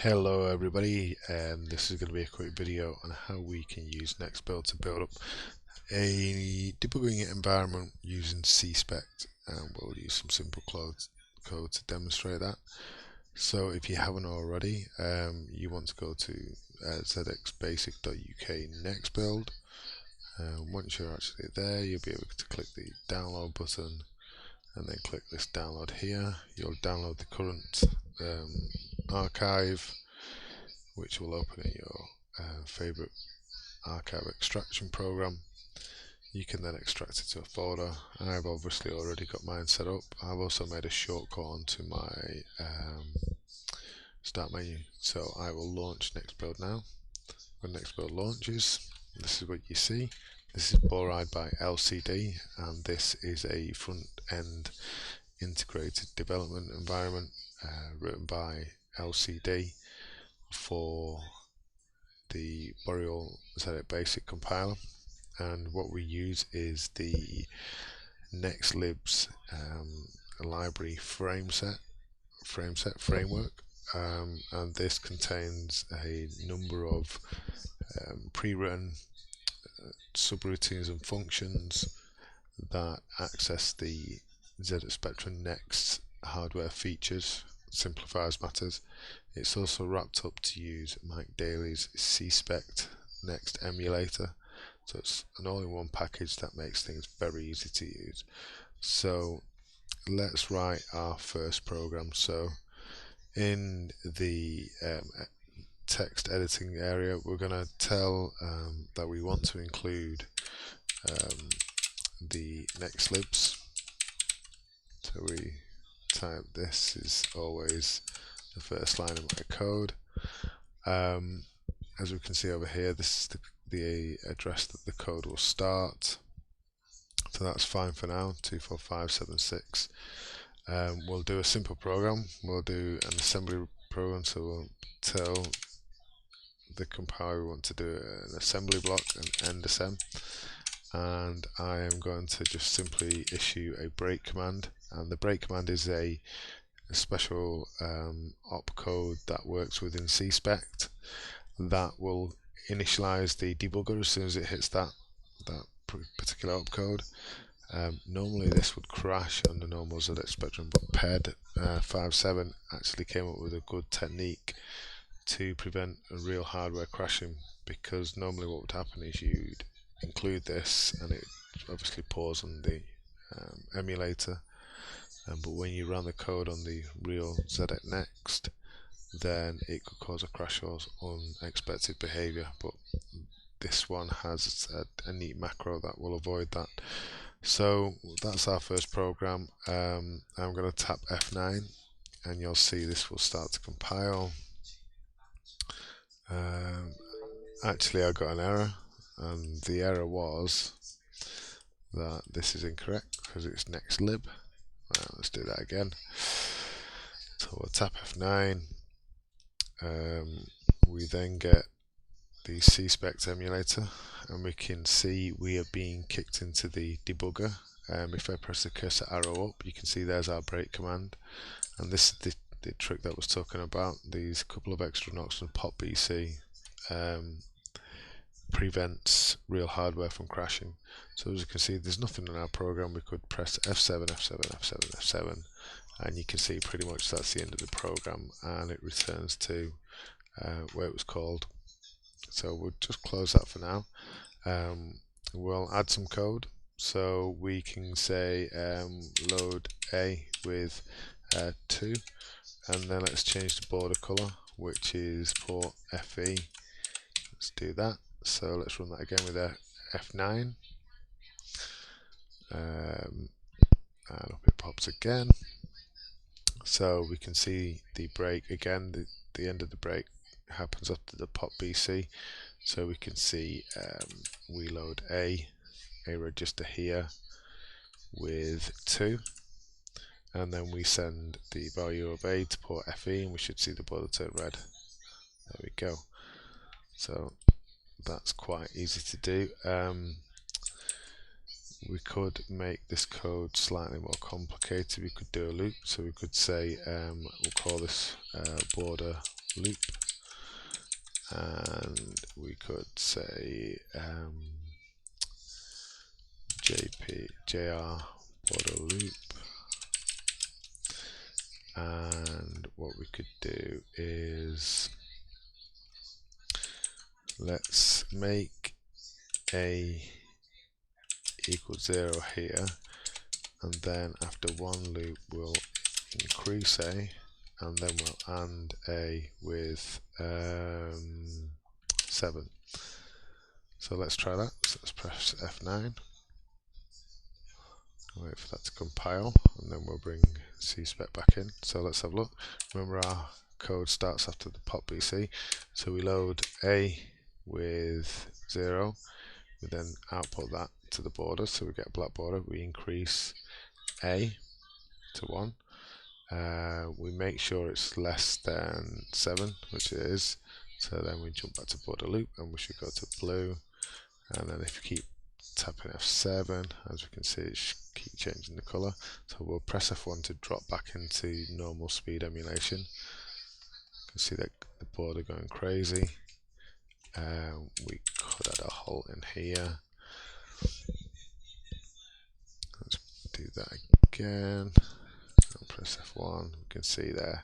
Hello everybody, this is going to be a quick video on how we can use NextBuild to build up a debugging environment using CSpect, and we'll use some simple code to demonstrate that. So if you haven't already, you want to go to zxbasic.uk NextBuild. Once you're actually there, you'll be able to click the download button and then click this download here. You'll download the current archive, which will open in your favorite archive extraction program. You can then extract it to a folder. I've obviously already got mine set up. I've also made a shortcut onto my start menu, so I will launch NextBuild now. When NextBuild launches, this is what you see. This is BorIDE by LCD, and this is a front-end integrated development environment written by LCD for the Boriel Basic compiler. And what we use is the NextLib's library framework, and this contains a number of pre-written subroutines and functions that access the ZX Next hardware features, simplifies matters. It's also wrapped up to use Mike Daly's CSpect Next emulator, so it's an all-in-one package that makes things very easy to use. So let's write our first program. So in the text editing area, we're going to tell that we want to include the NextLibs. So we type, this is always the first line of my code. As we can see over here, this is the address that the code will start. So that's fine for now, 24576. We'll do a simple program. We'll do an assembly program, so we'll tell the compiler we want to do an assembly block, an end assem, and I am going to just simply issue a break command. And the break command is a special opcode that works within CSpect that will initialize the debugger as soon as it hits that particular opcode. Normally this would crash under normal ZX Spectrum, but PED 5.7 actually came up with a good technique to prevent a real hardware crashing, because normally what would happen is you'd include this and it obviously pause on the emulator, but when you run the code on the real ZX Next, then it could cause a crash or unexpected behavior. But this one has a neat macro that will avoid that. So that's our first program. I'm going to tap F9 and you'll see this will start to compile. Actually I got an error, and the error was that this is incorrect because it's NextLib. Let's do that again. So we'll tap F9. We then get the CSpect emulator, and we can see we are being kicked into the debugger. If I press the cursor arrow up, you can see there's our break command, and this is the trick that I was talking about. These couple of extra knocks on pop BC prevents real hardware from crashing. So as you can see, there's nothing in our program. We could press F7, F7, F7, F7, and you can see pretty much that's the end of the program, and it returns to where it was called. So we'll just close that for now. We'll add some code, so we can say load A with 2, and then let's change the border color, which is port FE. Let's do that. So let's run that again with F9, and up it pops again. So we can see the break again. The end of the break happens after the pop BC. So we can see we load a register here with 2, and then we send the value of A to port FE, and we should see the border turn red. There we go. So that's quite easy to do. We could make this code slightly more complicated. We could do a loop, so we could say we'll call this border loop, and we could say jr border loop, and what we could do is let's make a equals 0 here, and then after one loop we'll increase a, and then we'll AND a with 7. So let's try that. So let's press F9, wait for that to compile, and then we'll bring CSpect back in. So let's have a look. Remember, our code starts after the pop BC, so we load a with 0, we then output that to the border, so we get a black border. We increase a to 1, we make sure it's less than 7, which it is, so then we jump back to border loop and we should go to blue, and then if you keep tapping F7, as we can see, it should keep changing the colour. So we'll press F1 to drop back into normal speed emulation. You can see that the border going crazy. We could add a hole in here. Let's do that again. I'll press F1. We can see there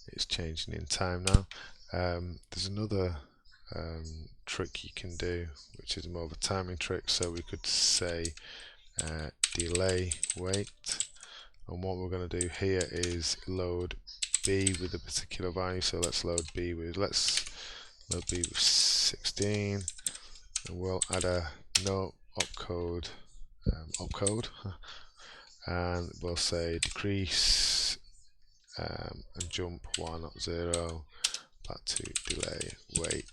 it's changing in time now. There's another trick you can do, which is more of a timing trick. So we could say delay wait, and what we're going to do here is load b with a particular value. So let's load b with 16, and we'll add a no opcode and we'll say decrease and jump 1 not 0 back to delay wait.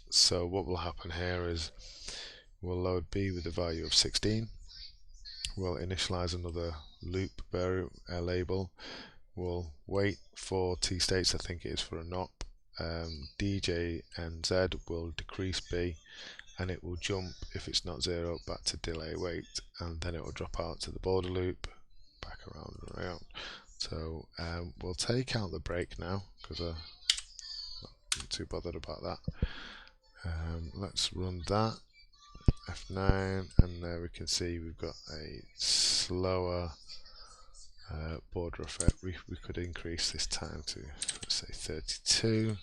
So what will happen here is we'll load b with the value of 16, we'll initialize another loop label, we'll wait for t states, I think it is for a NOP, dj and z will decrease b, and it will jump, if it's not 0, back to delay wait, and then it will drop out to the border loop, back around and around. So we'll take out the break now, because I'm not too bothered about that. Let's run that, F9, and there we can see we've got a slower border effect. We could increase this time to, let's say, 32.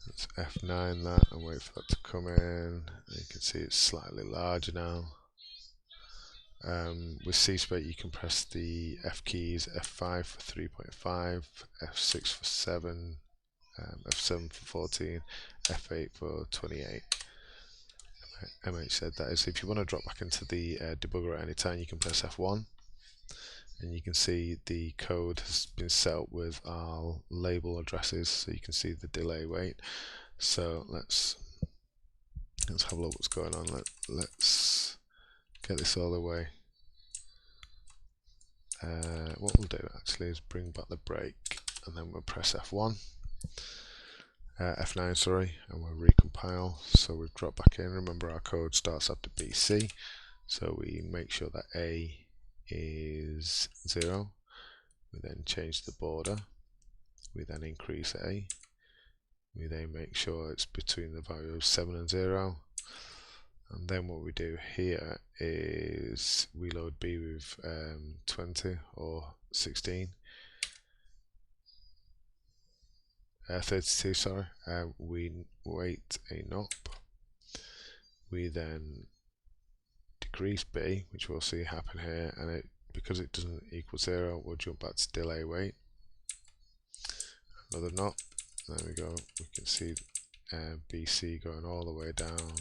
Let's F9 that and wait for that to come in, and you can see it's slightly larger now. With CSpect you can press the F keys, F5 for 3.5, F6 for 7, F7 for 14, F8 for 28. MH said that is, if you want to drop back into the debugger at any time, you can press F1, and you can see the code has been set up with our label addresses, so you can see the delay wait. So let's have a look what's going on. Let's get this all the way. What we'll do actually is bring back the break, and then we'll press F1. F9, sorry, and we'll recompile. So we've dropped back in. Remember, our code starts after BC, so we make sure that A is 0. We then change the border. We then increase A. We then make sure it's between the value of 7 and 0. And then what we do here is we load B with 20 or 16. 32, sorry. We wait a NOP. We then decrease B, which we'll see happen here, and because it doesn't equal 0, we'll jump back to delay wait. Another NOP. There we go. We can see BC going all the way down.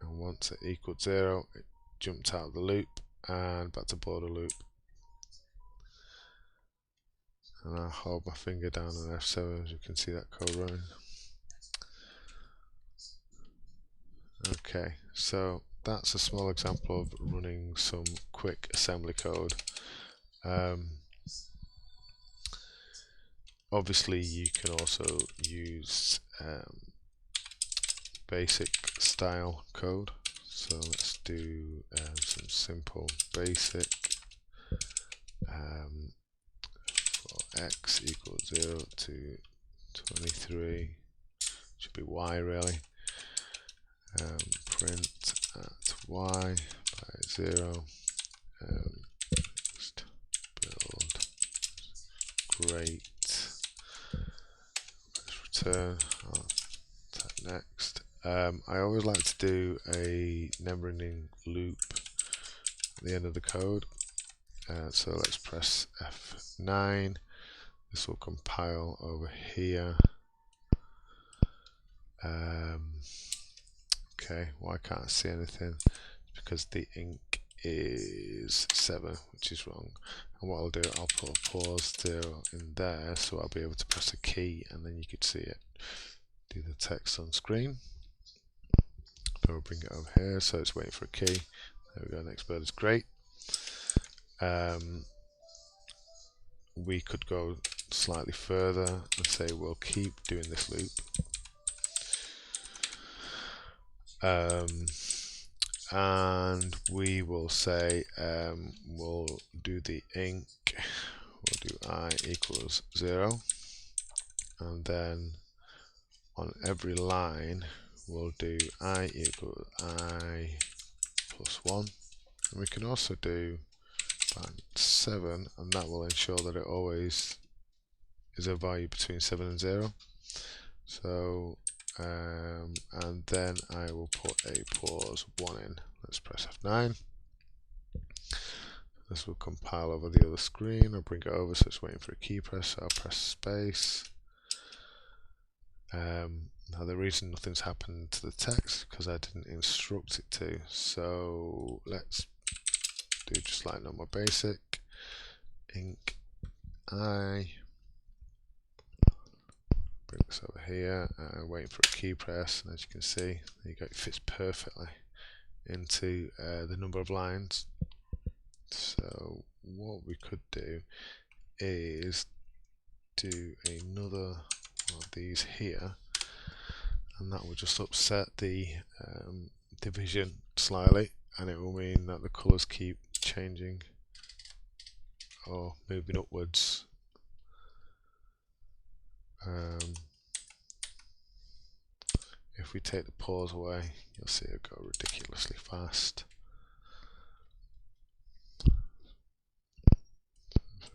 And once it equaled 0, it jumped out of the loop and back to border loop. And I'll hold my finger down on F7 as you can see that code running. Okay, so that's a small example of running some quick assembly code. Obviously you can also use basic style code. So let's do some simple basic x equals 0 to 23, should be y really. Print at y by 0. Next build great. Let's return. I'll type next. I always like to do a never-ending loop at the end of the code. So let's press F9. This will compile over here. Okay, why can't I see anything? It's because the ink is 7, which is wrong. And what I'll do, I'll put a pause 0 in there, so I'll be able to press a key and then you could see it. Do the text on screen. So we'll bring it over here, so it's waiting for a key. There we go, NextBuild is great. We could go slightly further and say we'll keep doing this loop. And we will say we'll do the ink, we'll do I equals 0, and then on every line we'll do I equals I plus 1, and we can also do 7, and that will ensure that it always is a value between 7 and 0. So and then I will put a pause 1 in. Let's press F9. This will compile over the other screen. I'll bring it over so it's waiting for a key press. So I'll press space. Now the reason nothing's happened to the text because I didn't instruct it to. So let's do just like normal basic. Ink I. Bring this over here, waiting for a key press, and as you can see, there you go, it fits perfectly into the number of lines. So what we could do is do another one of these here, and that will just upset the division slightly, and it will mean that the colours keep changing or moving upwards. If we take the pause away, you'll see it go ridiculously fast.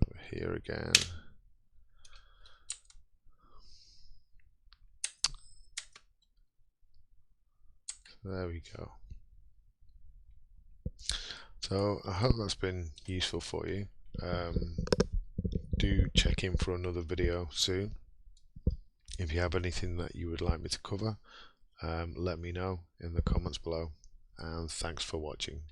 Over here again. So there we go. So I hope that's been useful for you. Do check in for another video soon. If you have anything that you would like me to cover, let me know in the comments below, and thanks for watching.